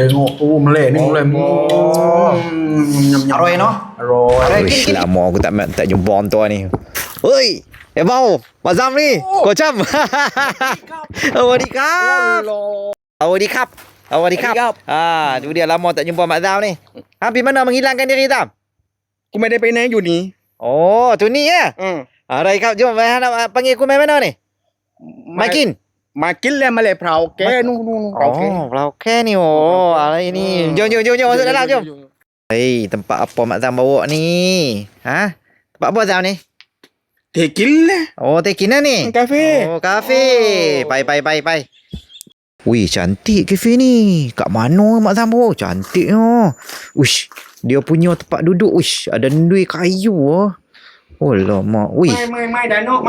Tengok Malay ni mulai Arwah no? Arwah. Wish, lama aku tak jumpa orang tua ni. Oi, mau Mak Zam ni. Kau cam. Awadikap. Awadikap. Awadikap. Tu dia lama tak jumpa Mak Zam ni. Pergi mana menghilangkan diri Zam? Aku main dari penang you ni. Oh, tu ni ya. Awadikap, jom nak panggil aku main mana ni? Makin. Makin lah Malay prau ke nu prau ke. Oh, Blauke ni. Oh, hari ni. Jom masuk dalam jom. Hei, tempat apa Mak Zam bawa ni? Ha? Tempat apa Zam ni? Tekil lah. Oh, tekin lah ni. Kafe. Oh, kafe. Pai. Wih, cantik kafe ni. Kat mana Mak Zam bawa? Cantiknya. Uish, dia punya tempat duduk. Uish, ada ndui kayu ah. Oh, lama. Wih. Mai danok.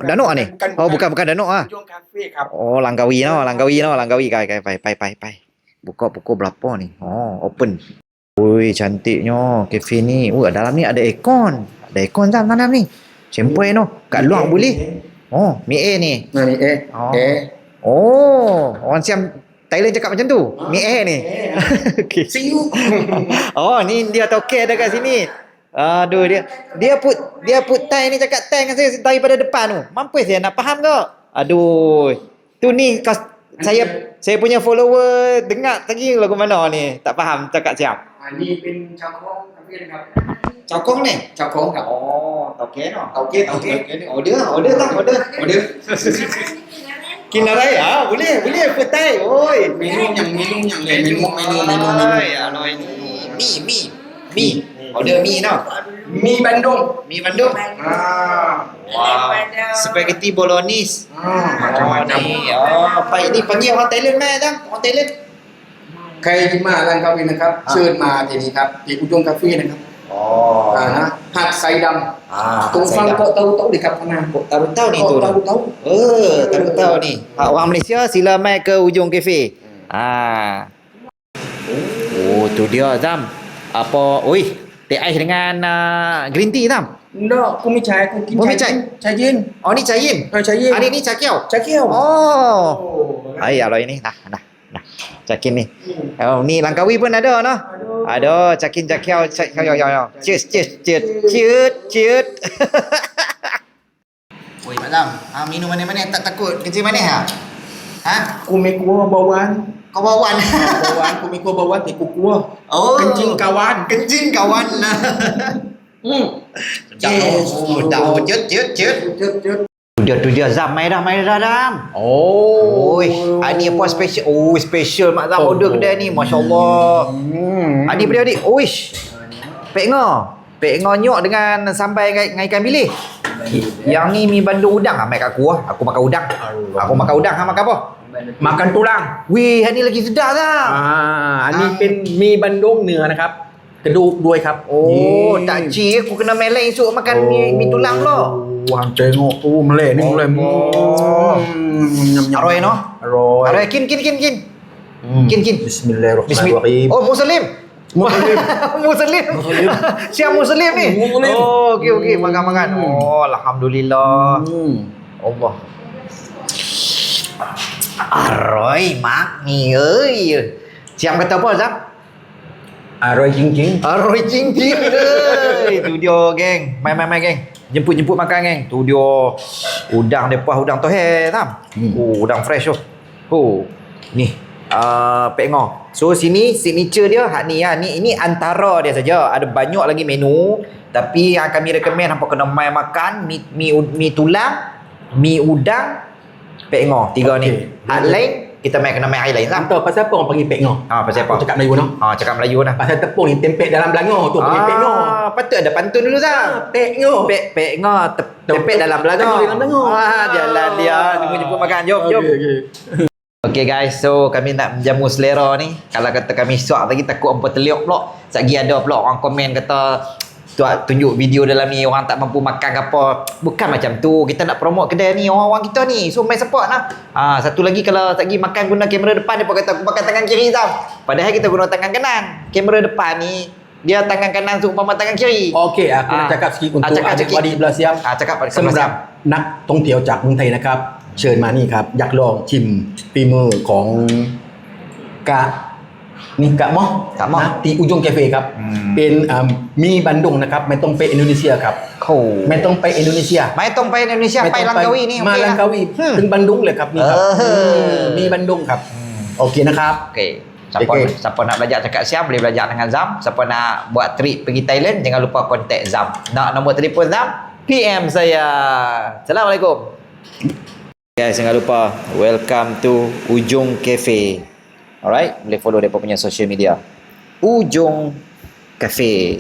Danok ni? Oh, bukan danok ah. Jom kafeครับ Oh, Langkawi. Pai. Pukul berapa ni? Oh, open. Ui, cantiknya kafe ni. Dalam ni ada aircon. Ada aircon dalam ni. Sempoi no. Kat luar boleh. Oh, mi air ni. Ni Oh. Oh, orang Siam Thailand cakap macam tu. Mi air ni. Okey. See you. Oh, ni dia toke ada kat sini. Aduh, dia put Thai ni cakap Thai dengan saya daripada depan tu. Mampu saya nak faham ke? Aduh. Tu ni saya punya follower dengar lagi lagu mana ni. Tak faham cakap siap. นี่เป็นชาวโค้งครับพี่นะครับ Chào con này. ชาวโค้งครับ Ồ, tàu ké nó. Tàu ké. Order tak? Order. Kin ở đây hả? Boleh put Thai. Ôi. เมนูอย่างเลยเมนู Ôi, mi. Order mi nào. มีบันดง Mi Bandung. อ่า Wow. Spaghetti bolognese. macam Ni. Oh, ini panggil orang Thailand mai dah. Orang Thailand. ใครที่มาร้านกาแฟนะครับเชิญมาที่นี่ครับที่อุดมกาแฟนะครับ Oh. นะหาดไซดำตรงฟังโต๊ะโต๊ะดีครับข้างหน้า Tahu ni tu. tahu Tahu ni. Hak orang Malaysia sila mai ke ujung kafe. Oh, tu dia Zam. Apa? Oi, teh ais dengan green tea Zam. เนาะกูไม่ใช่กูกิน กูไม่ใช่ ชาเย็น Oh, ni cai yin. ชาเย็น Hari ni cai kiau. ชาเขียว Oh. Hai, kalau ini nah. Cakin ni. Oh, ni Langkawi pun ada noh. Ada cakin cakiau. Cheers. Oi, Mak Zam. Minum mana-mana tak takut kencing manis ah? Ha? กูไม่กลัวเบาหวาน Kau bawan. เบาหวานกูไม่กลัวเบาหวานแต่กูกลัว Oh. Kencing kawan. Kencing kawan. Dah. Cheers. Tu dia Zam mai dah Zam. Oi, ni apa special? Oh, special Mak Zam order kedai ni. Masya-Allah. Adik beradik. Oish. Pek ngo nyok dengan sambal dengan ikan bilis. Yang ni mi Bandung udang mai kat aku. Aku makan udang. Hang makan apa? makan tulang Wih, ni lagi sedap dah. อันนี้เป็นมีบันดงเนื้อนะครับกระดูกด้วยครับ Oh, tak cik aku kena melek esok makan mi tulang pula. Wang tengok Malay ni mulai Arwah no? Arwah. Arwah kin. Kin. Bismillahirrahmanirrahim. Oh, Muslim. Siap Muslim ni. Muslim. Oh, okey. Makan. Oh, alhamdulillah. Allah. Aroi mak ni ơi. Siap kata apa Zam? Arwah jing-jing. Aroi cincin. Tu dia geng. Mai geng. Jemput makan geng. Tu dia udang depas udang tohe Zam. Udang fresh tu. Ni. Pek ngo. So sini signature dia hak ni ya. Ni antara dia saja. Ada banyak lagi menu, tapi yang kami recommend hampa kena mai makan mi tulang, mi udang, pek ngo. Tiga ni. Hak lain kita mai kena mai air lain lah. Tahu pasal apa orang panggil pek ngor? Pasal apa? Cakap Melayu noh. Cakap Melayu nah. Pasal tepung ni tempek dalam belanga tu panggil pek ngor. Patut ada pantun dulu Zam. Pek ngor. Pek ngo tempek dalam belanga. Dalam belanga. Jalan dia. Jemput makan. Jom. Okay guys, so kami nak menjamu selera ni. Kalau kata kami suap lagi takut hampa terliok pula. Satgi ada pula orang komen kata tunjuk video dalam ni orang tak mampu makan ke apa. Bukan macam tu. Kita nak promote kedai ni orang-orang kita ni. So main support lah. Satu lagi kalau satgi makan guna kamera depan dia pun kata aku pakai tangan kiri tau. Padahal kita guna tangan kanan. Kamera depan ni dia tangan kanan seumpama tangan kiri. Okey, aku nak cakap sikit untuk adik-adik belah Siam. Cakap pada สำหรับนักท่องเที่ยวจากเมืองไทยนะครับเชิญมานี่ครับอยากลองชิมฝีมือของ Kakนี่กะหมอ Kak Moh นะที่อุจงแคเฟ่ครับ เป็นมีบันดุงนะครับ ไม่ต้องไปอินโดนีเซียครับ ไม่ต้องไปอินโดนีเซีย Mai tong pai Indonesia, ไม่ pai ต้อง Langkawi ni มา okey ลัง lah. กาวีถึงบันดุงเลยครับนี่ครับ มีบันดุงครับ โอเคนะครับ Okey. Siapa Okey. siapa nak belajar cakap Siam boleh belajar dengan Zam. Siapa nak buat trip pergi Thailand jangan lupa kontak Zam. Nak nombor telefon Zam? PM saya. Assalamualaikum. Guys, jangan lupa welcome to Ujung Cafe. Alright, boleh follow depa punya social media. Ujung Cafe.